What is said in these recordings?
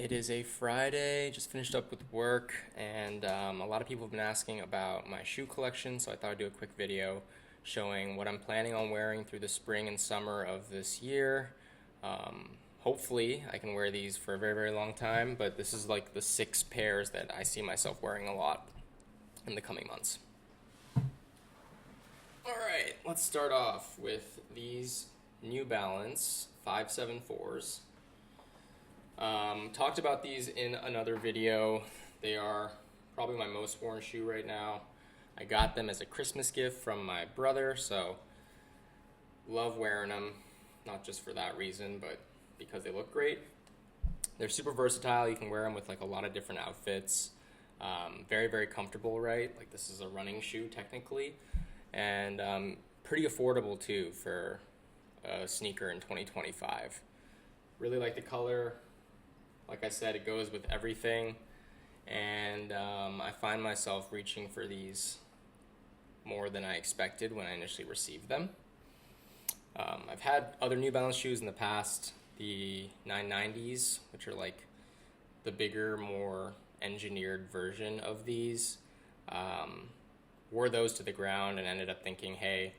It is a Friday, just finished up with work, and a lot of people have been asking about my shoe collection, so I thought I'd do a quick video showing what I'm planning on wearing through the spring and summer of this year. Hopefully, I can wear these for a very, very long time, but this is like the 6 pairs that I see myself wearing a lot in the coming months. Alright, let's start off with these New Balance 574s. Talked about these in another video. They are probably my most worn shoe right now. I got them as a Christmas gift from my brother, so love wearing them, not just for that reason, but because they look great. They're super versatile. You can wear them with like a lot of different outfits. Very, very comfortable, right? Like this is a running shoe technically, and pretty affordable too for a sneaker in 2025. Really like the color. Like I said, it goes with everything, and I find myself reaching for these more than I expected when I initially received them. I've had other New Balance shoes in the past, the 990s, which are like the bigger, more engineered version of these. Wore those to the ground and ended up thinking, hey,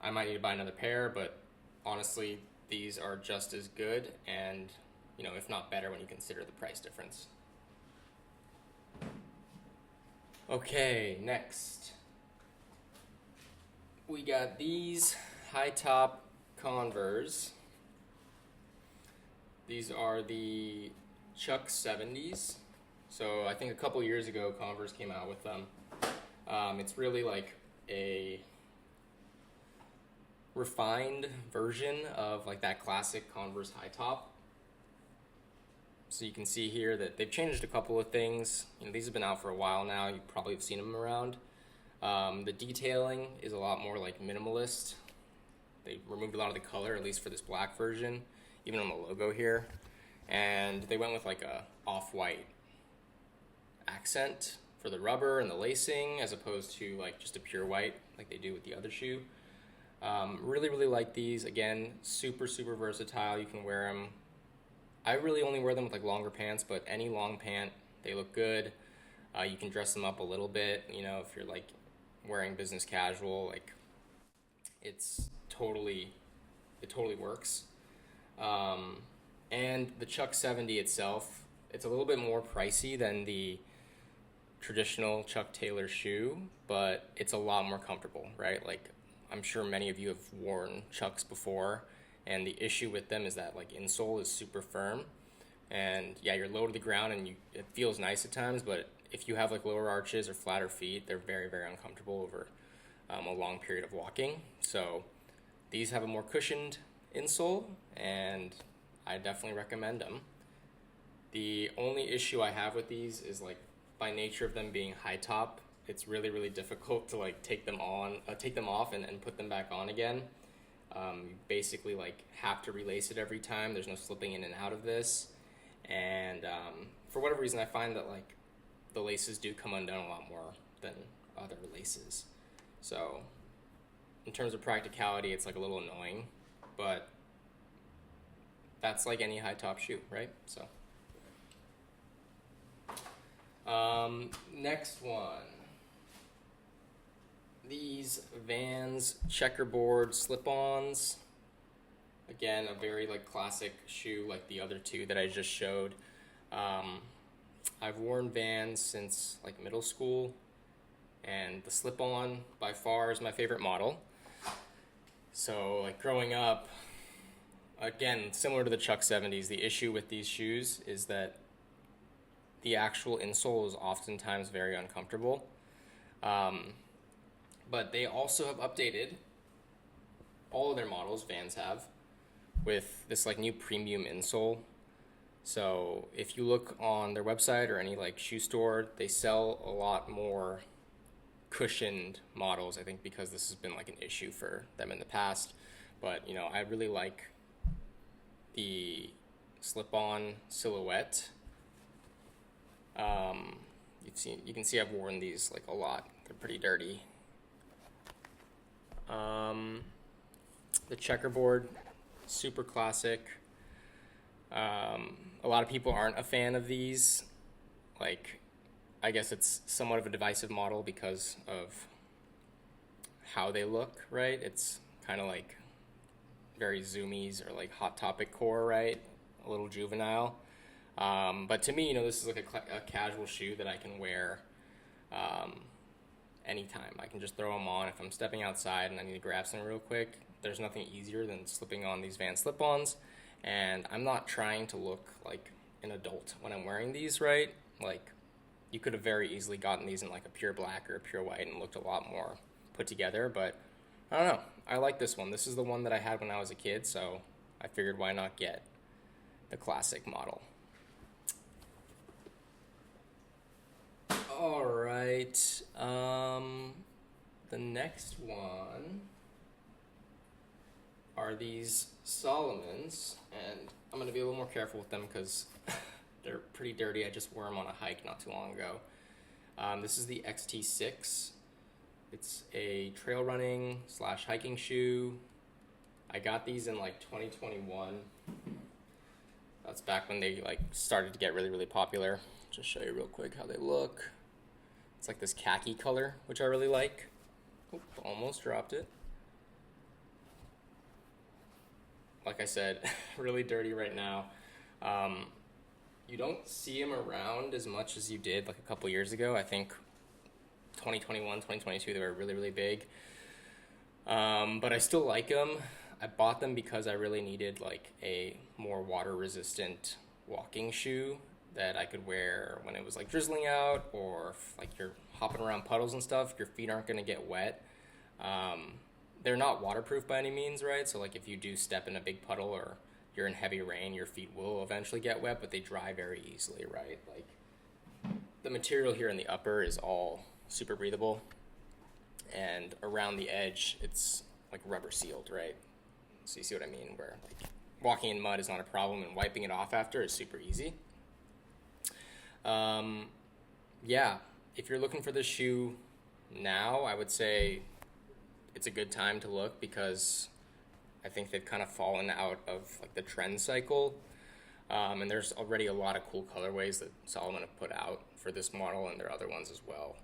I might need to buy another pair, but honestly, these are just as good and, you know, if not better when you consider the price difference. Okay, next. We got these high top Converse. These are the Chuck 70s. So I think a couple years ago Converse came out with them. It's really like a refined version of like that classic Converse high top. So you can see here that they've changed a couple of things. You know, these have been out for a while now. You probably have seen them around. The detailing is a lot more like minimalist. They removed a lot of the color, at least for this black version, even on the logo here. And they went with like a off-white accent for the rubber and the lacing, as opposed to like just a pure white like they do with the other shoe. Really, really like these. Again, super, super versatile. You can wear them. I really only wear them with like longer pants, but any long pant, they look good. You can dress them up a little bit, you know, if you're like wearing business casual, like it totally works. And the Chuck 70 itself, it's a little bit more pricey than the traditional Chuck Taylor shoe, but it's a lot more comfortable, right? Like I'm sure many of you have worn Chucks before, and the issue with them is that like insole is super firm, and yeah, you're low to the ground and it feels nice at times, but if you have like lower arches or flatter feet, they're very, very uncomfortable over a long period of walking. So these have a more cushioned insole, and I definitely recommend them. The only issue I have with these is like by nature of them being high top, it's really, really difficult to like take them off and put them back on again. You basically like have to relace it every time. There's no slipping in and out of this, and for whatever reason I find that like the laces do come undone a lot more than other laces. So in terms of practicality, it's like a little annoying, but that's like any high top shoe, right? So next one, these Vans checkerboard slip-ons. Again, a very like classic shoe like the other two that I just showed. I've worn Vans since like middle school, and the slip-on by far is my favorite model. So like growing up, again, similar to the Chuck 70s, the issue with these shoes is that the actual insole is oftentimes very uncomfortable. But they also have updated all of their models, Vans have, with this like new premium insole. So if you look on their website or any like shoe store, they sell a lot more cushioned models, I think because this has been like an issue for them in the past. But you know, I really like the slip-on silhouette. You can see I've worn these like a lot. They're pretty dirty. The checkerboard, super classic. A lot of people aren't a fan of these. Like, I guess it's somewhat of a divisive model because of how they look, right? It's kind of like very zoomies or like Hot Topic core, right? A little juvenile. But to me, this is like a casual shoe that I can wear anytime. I can just throw them on if I'm stepping outside and I need to grab something real quick. There's nothing easier than slipping on these Vans slip-ons, and I'm not trying to look like an adult when I'm wearing these, right? Like, you could have very easily gotten these in like a pure black or a pure white and looked a lot more put together, but I don't know. I like this one. This is the one that I had when I was a kid, so I figured why not get the classic model. All right. The next one are these Salomons, and I'm going to be a little more careful with them because they're pretty dirty. I just wore them on a hike not too long ago. This is the XT6. It's a trail running / hiking shoe. I got these in like 2021. That's back when they like started to get really, really popular. Just show you real quick how they look. It's like this khaki color, which I really like. Oop, almost dropped it. Like I said, really dirty right now. You don't see them around as much as you did like a couple years ago. I think 2021, 2022, they were really, really big. But I still like them. I bought them because I really needed like a more water resistant walking shoe that I could wear when it was like drizzling out, or if, like, you're hopping around puddles and stuff, your feet aren't going to get wet. They're not waterproof by any means, right? So like if you do step in a big puddle or you're in heavy rain, your feet will eventually get wet, but they dry very easily, right? Like, the material here in the upper is all super breathable, and around the edge it's like rubber sealed, right? So you see what I mean, where like walking in mud is not a problem and wiping it off after is super easy. Yeah, if you're looking for this shoe now, I would say it's a good time to look because I think they've kind of fallen out of like the trend cycle. And there's already a lot of cool colorways that Salomon have put out for this model, and there are other ones as well.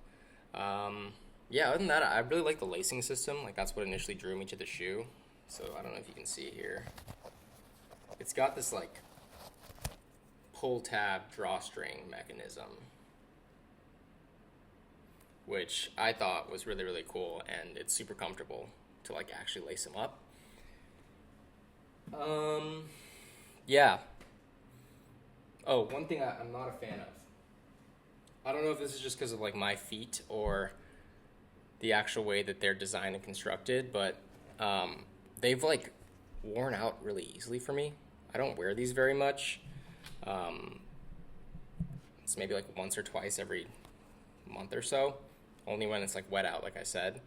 Yeah, other than that, I really like the lacing system. Like, that's what initially drew me to the shoe. So I don't know if you can see here. It's got this like pull tab drawstring mechanism, which I thought was really, really cool, and it's super comfortable to like actually lace them up. Yeah. Oh, one thing I'm not a fan of. I don't know if this is just because of like my feet or the actual way that they're designed and constructed, but they've like worn out really easily for me. I don't wear these very much. It's maybe like once or twice every month or so, only when it's like wet out, like I said.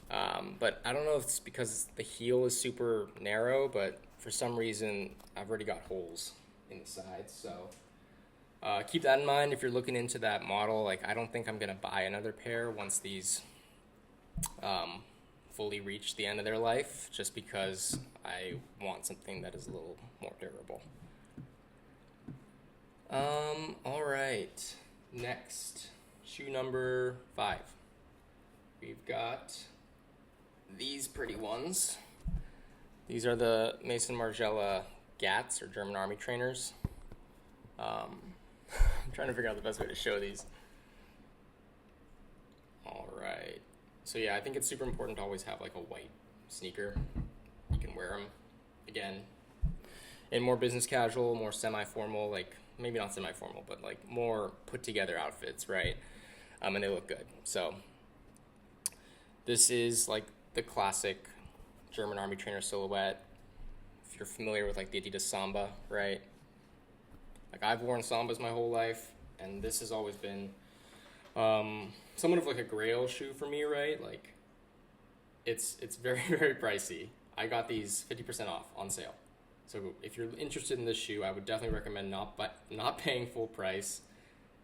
But I don't know if it's because the heel is super narrow, but for some reason I've already got holes in the sides. So keep that in mind if you're looking into that model. Like, I don't think I'm gonna buy another pair once these fully reach the end of their life, just because I want something that is a little more durable. All right, next, shoe number 5. We've got these pretty ones. These are the Maison Margiela Gats, or German Army trainers. I'm trying to figure out the best way to show these. All right. So yeah, I think it's super important to always have like a white sneaker. You can wear them, again, in more business casual, more semi-formal, like maybe not semi-formal, but like more put together outfits, right? And they look good. So this is like the classic German Army trainer silhouette. If you're familiar with like the Adidas Samba, right? Like, I've worn Sambas my whole life, and this has always been somewhat of like a grail shoe for me, right? Like, it's very, very pricey. I got these 50% off on sale. So if you're interested in this shoe, I would definitely recommend not paying full price,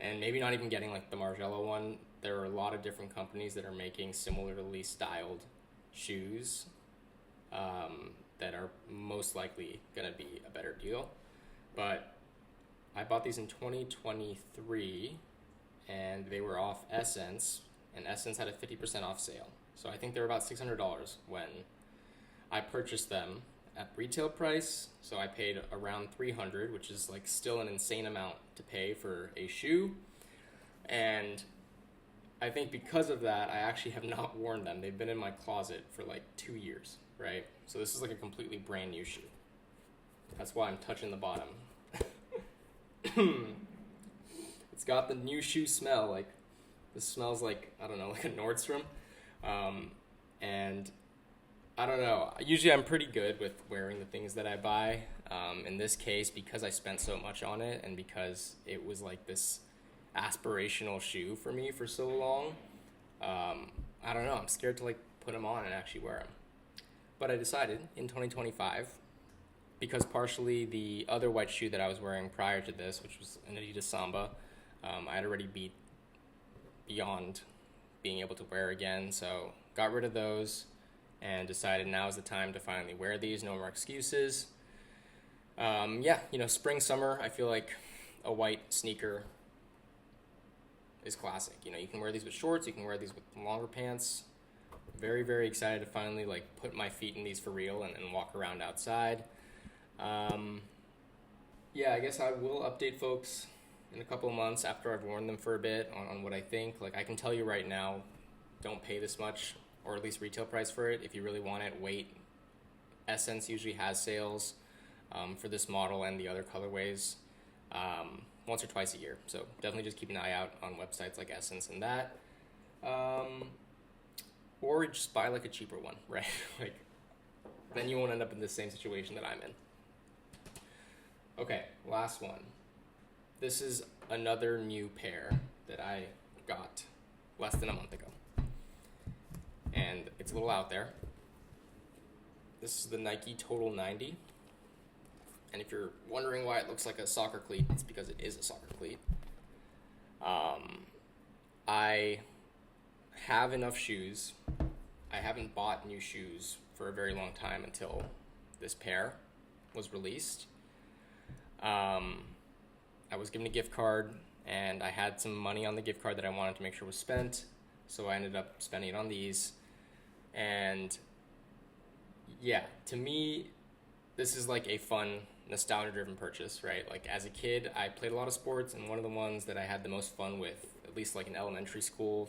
and maybe not even getting like the Margiela one. There are a lot of different companies that are making similarly styled shoes that are most likely going to be a better deal. But I bought these in 2023, and they were off Essence, and Essence had a 50% off sale. So I think they were about $600 when I purchased them at retail price. So I paid around $300, which is like still an insane amount to pay for a shoe. And I think because of that, I actually have not worn them. They've been in my closet for like 2 years, right? So this is like a completely brand new shoe. That's why I'm touching the bottom. It's got the new shoe smell. Like, this smells like, I don't know, like a Nordstrom. And I don't know. Usually I'm pretty good with wearing the things that I buy. In this case, because I spent so much on it and because it was like this aspirational shoe for me for so long, I don't know. I'm scared to like put them on and actually wear them. But I decided in 2025, because partially the other white shoe that I was wearing prior to this, which was an Adidas Samba, I had already beat beyond being able to wear again. So got rid of those and decided now is the time to finally wear these. No more excuses. Spring, summer, I feel like a white sneaker is classic. You can wear these with shorts, you can wear these with longer pants. Very, very excited to finally like put my feet in these for real and walk around outside. I guess I will update folks in a couple of months after I've worn them for a bit on what I think. Like, I can tell you right now, don't pay this much, or at least retail price for it. If you really want it, wait. Essence usually has sales for this model and the other colorways once or twice a year. So definitely just keep an eye out on websites like Essence and that. Or just buy like a cheaper one, right? Like, then you won't end up in the same situation that I'm in. Okay, last one. This is another new pair that I got less than a month ago. And it's a little out there. This is the Nike Total 90. And if you're wondering why it looks like a soccer cleat, it's because it is a soccer cleat. I have enough shoes. I haven't bought new shoes for a very long time until this pair was released. I was given a gift card, and I had some money on the gift card that I wanted to make sure was spent, so I ended up spending it on these. And yeah, to me, this is like a fun, nostalgia-driven purchase, right? Like, as a kid, I played a lot of sports, and one of the ones that I had the most fun with, at least like in elementary school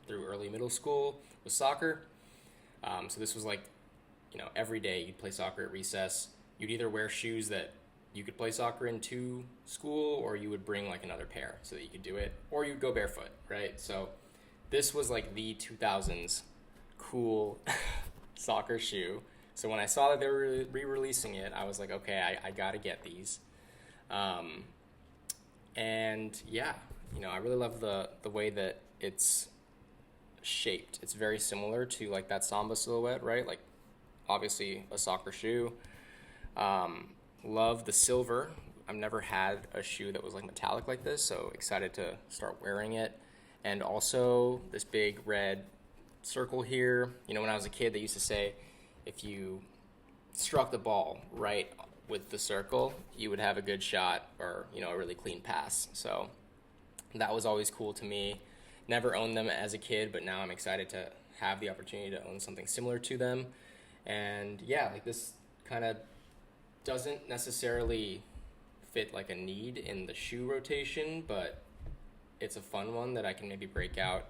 through early middle school, was soccer. So this was like, every day you'd play soccer at recess. You'd either wear shoes that you could play soccer in to school, or you would bring like another pair so that you could do it, or you'd go barefoot, right? So this was like the 2000s cool soccer shoe. So when I saw that they were re-releasing it, I was like, okay, I gotta get these. And yeah, I really love the way that it's shaped. It's very similar to like that Samba silhouette, right? Like, obviously a soccer shoe. Love the silver. I've never had a shoe that was like metallic like this, so excited to start wearing it. And also this big red circle here. When I was a kid, they used to say if you struck the ball right with the circle, you would have a good shot, or a really clean pass. So that was always cool to me. Never owned them as a kid, but now I'm excited to have the opportunity to own something similar to them. And yeah, like, this kind of doesn't necessarily fit like a need in the shoe rotation, but it's a fun one that I can maybe break out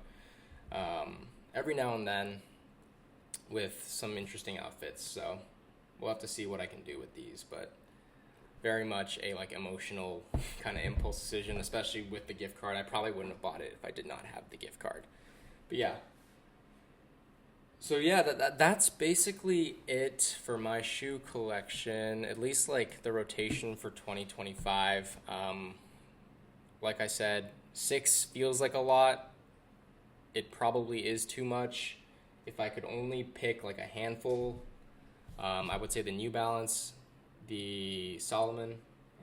every now and then with some interesting outfits. So we'll have to see what I can do with these, but very much a like emotional kind of impulse decision, especially with the gift card. I probably wouldn't have bought it if I did not have the gift card. But yeah. So yeah, that's basically it for my shoe collection, at least like the rotation for 2025. Like I said, 6 feels like a lot. It probably is too much. If I could only pick like a handful, I would say the New Balance, the Salomon,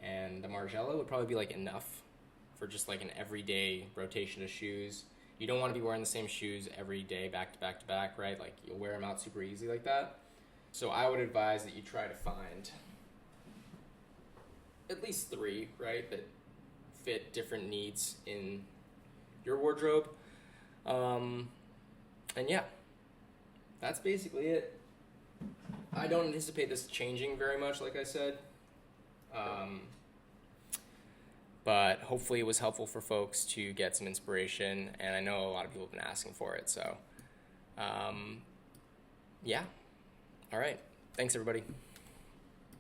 and the Margiela would probably be like enough for just like an everyday rotation of shoes. You don't want to be wearing the same shoes every day back to back to back, right? Like, you'll wear them out super easy like that. So I would advise that you try to find at least 3, right, that fit different needs in your wardrobe. And yeah, that's basically it. I don't anticipate this changing very much, like I said. But hopefully it was helpful for folks to get some inspiration, and I know a lot of people have been asking for it, so yeah. All right. Thanks, everybody.